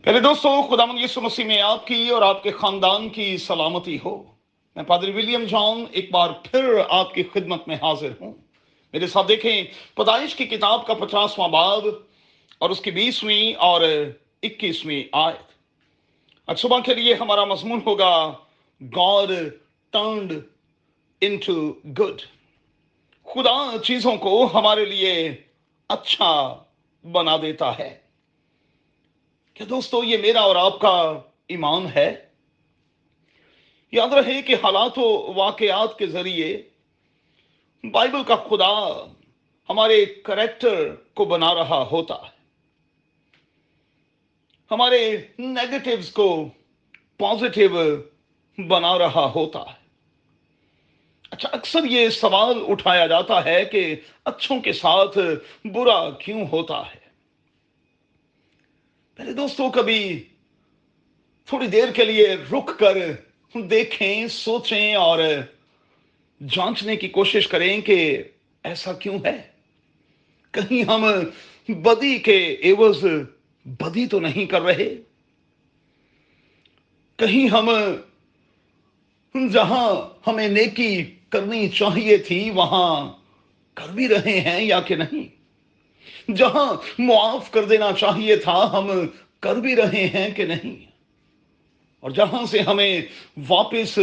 پہلے دوستو، خداوند یسوع مسیح میں آپ کی اور آپ کے خاندان کی سلامتی ہو۔ میں پادری ولیم جان ایک بار پھر آپ کی خدمت میں حاضر ہوں۔ میرے ساتھ دیکھیں پیدائش کی کتاب کا 50واں باب اور اس کی 20ویں اور 21ویں آیت۔ آج صبح کے لیے ہمارا مضمون ہوگا God turned into good۔ خدا چیزوں کو ہمارے لیے اچھا بنا دیتا ہے۔ کہ دوستو، یہ میرا اور آپ کا ایمان ہے۔ یاد رہے کہ حالات و واقعات کے ذریعے بائبل کا خدا ہمارے کریکٹر کو بنا رہا ہوتا ہے، ہمارے نیگیٹیوز کو پازیٹیو بنا رہا ہوتا ہے۔ اچھا، اکثر یہ سوال اٹھایا جاتا ہے کہ اچھوں کے ساتھ برا کیوں ہوتا ہے؟ پہلے دوستو، کبھی تھوڑی دیر کے لیے رک کر دیکھیں، سوچیں اور جانچنے کی کوشش کریں کہ ایسا کیوں ہے۔ کہیں ہم بدی کے عوض بدی تو نہیں کر رہے؟ کہیں ہم جہاں ہمیں نیکی کرنی چاہیے تھی وہاں کر بھی رہے ہیں یا کہ نہیں؟ جہاں معاف کر دینا چاہیے تھا ہم کر بھی رہے ہیں کہ نہیں؟ اور جہاں سے ہمیں واپس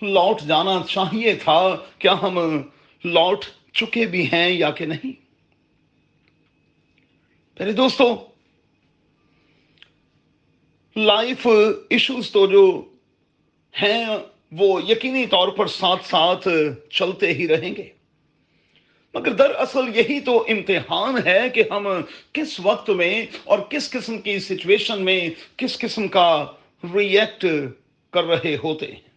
لوٹ جانا چاہیے تھا کیا ہم لوٹ چکے بھی ہیں یا کہ نہیں؟ پہلے دوستو، لائف ایشوز تو جو ہیں وہ یقینی طور پر ساتھ ساتھ چلتے ہی رہیں گے، مگر دراصل یہی تو امتحان ہے کہ ہم کس وقت میں اور کس قسم کی سچویشن میں کس قسم کا ریئیکٹ کر رہے ہوتے ہیں۔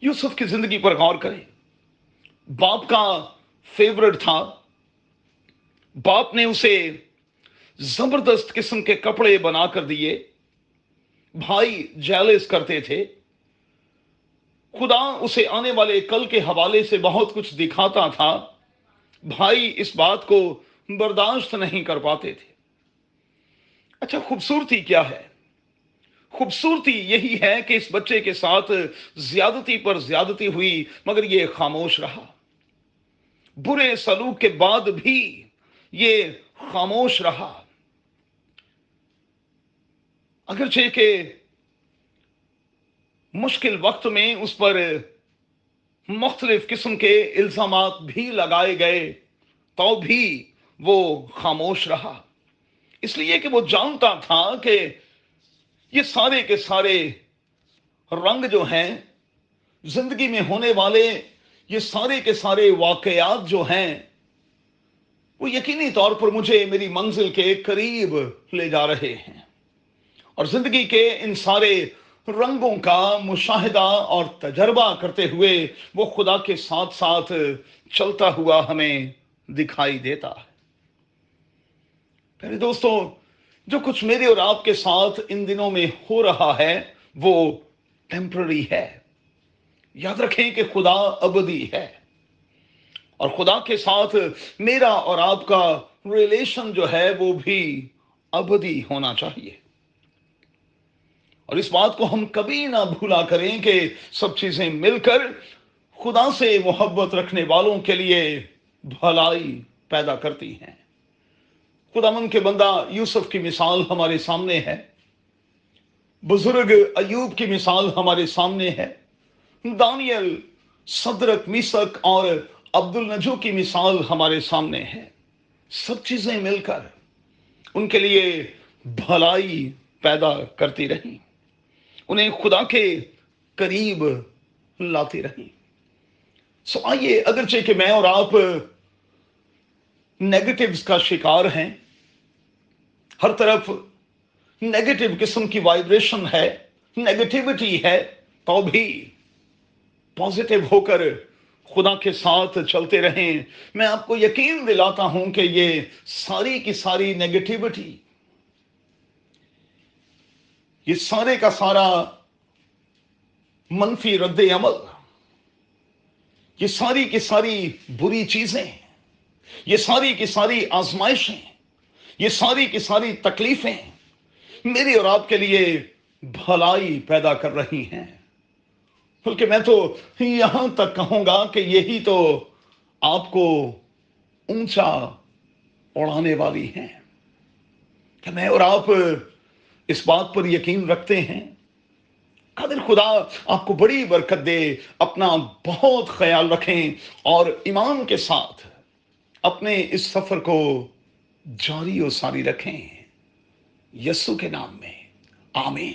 یوسف کی زندگی پر غور کریں۔ باپ کا فیورٹ تھا، باپ نے اسے زبردست قسم کے کپڑے بنا کر دیے، بھائی جیلس کرتے تھے، خدا اسے آنے والے کل کے حوالے سے بہت کچھ دکھاتا تھا، بھائی اس بات کو برداشت نہیں کر پاتے تھے۔ اچھا، خوبصورتی کیا ہے؟ خوبصورتی یہی ہے کہ اس بچے کے ساتھ زیادتی پر زیادتی ہوئی مگر یہ خاموش رہا، برے سلوک کے بعد بھی یہ خاموش رہا، اگرچہ کہ مشکل وقت میں اس پر مختلف قسم کے الزامات بھی لگائے گئے تو بھی وہ خاموش رہا، اس لیے کہ وہ جانتا تھا کہ یہ سارے کے سارے رنگ جو ہیں زندگی میں ہونے والے، یہ سارے کے سارے واقعات جو ہیں وہ یقینی طور پر مجھے میری منزل کے قریب لے جا رہے ہیں، اور زندگی کے ان سارے رنگوں کا مشاہدہ اور تجربہ کرتے ہوئے وہ خدا کے ساتھ ساتھ چلتا ہوا ہمیں دکھائی دیتا ہے۔ پہلے دوستو، جو کچھ میرے اور آپ کے ساتھ ان دنوں میں ہو رہا ہے وہ ٹیمپرری ہے۔ یاد رکھیں کہ خدا ابدی ہے، اور خدا کے ساتھ میرا اور آپ کا ریلیشن جو ہے وہ بھی ابدی ہونا چاہیے، اور اس بات کو ہم کبھی نہ بھولا کریں کہ سب چیزیں مل کر خدا سے محبت رکھنے والوں کے لیے بھلائی پیدا کرتی ہیں۔ خداوند کے بندہ یوسف کی مثال ہمارے سامنے ہے، بزرگ ایوب کی مثال ہمارے سامنے ہے، دانیل، صدرک، میثق اور عبد النجو کی مثال ہمارے سامنے ہے۔ سب چیزیں مل کر ان کے لیے بھلائی پیدا کرتی رہیں، انہیں خدا کے قریب لاتی رہیں۔ آئیے، اگرچہ کہ میں اور آپ نیگیٹیوز کا شکار ہیں، ہر طرف نیگیٹو قسم کی وائبریشن ہے، نیگیٹیوٹی ہے، تو بھی پازیٹیو ہو کر خدا کے ساتھ چلتے رہیں۔ میں آپ کو یقین دلاتا ہوں کہ یہ ساری کی ساری نیگیٹیوٹی، یہ سارے کا سارا منفی رد عمل، یہ ساری کی ساری بری چیزیں، یہ ساری کی ساری آزمائشیں، یہ ساری کی ساری تکلیفیں، میری اور آپ کے لیے بھلائی پیدا کر رہی ہیں، بلکہ میں تو یہاں تک کہوں گا کہ یہی تو آپ کو اونچا اڑانے والی ہیں۔ کہ میں اور آپ اس بات پر یقین رکھتے ہیں، قادر خدا آپ کو بڑی برکت دے، اپنا بہت خیال رکھیں اور ایمان کے ساتھ اپنے اس سفر کو جاری و ساری رکھیں، یسوع کے نام میں آمین۔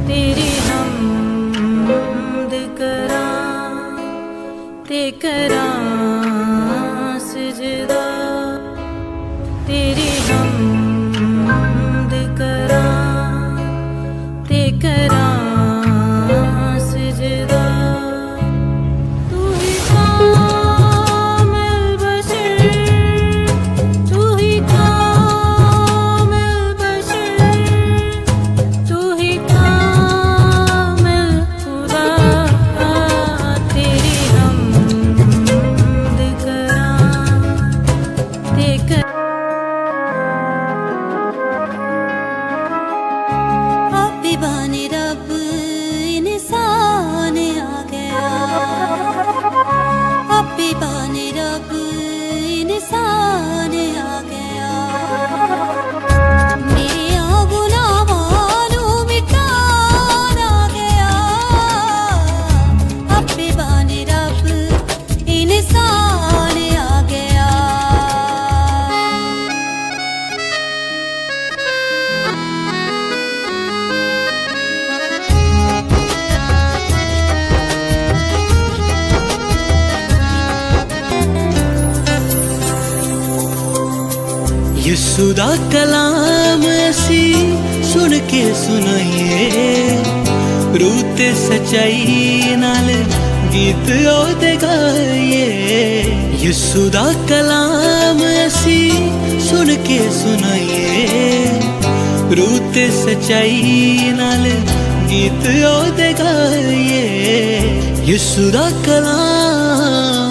تیری حمد کراں تے کراں سجدہ، تیری حمد کراں تے کراں سجدہ، تو ہی کامل بشر، تو ہی کامل بشر، تو ہی کامل خدا، تیری حمد کراں تے آپی بانے رب انسان آ گیا، آپی بانے رب انسان آ گیا، میرے گناہاں نوں مٹان آ گیا، آپی بانے رب انسان آ گیا۔ یسوع دا کلام اسی سن کے سنائیے، روح تے سچائی نال گیت اودے گائیے۔ یسوع دا کلام اسی سن کے سنائیے، روح تے سچائی نال گیت اودے گائیے۔ یسوع دا کلام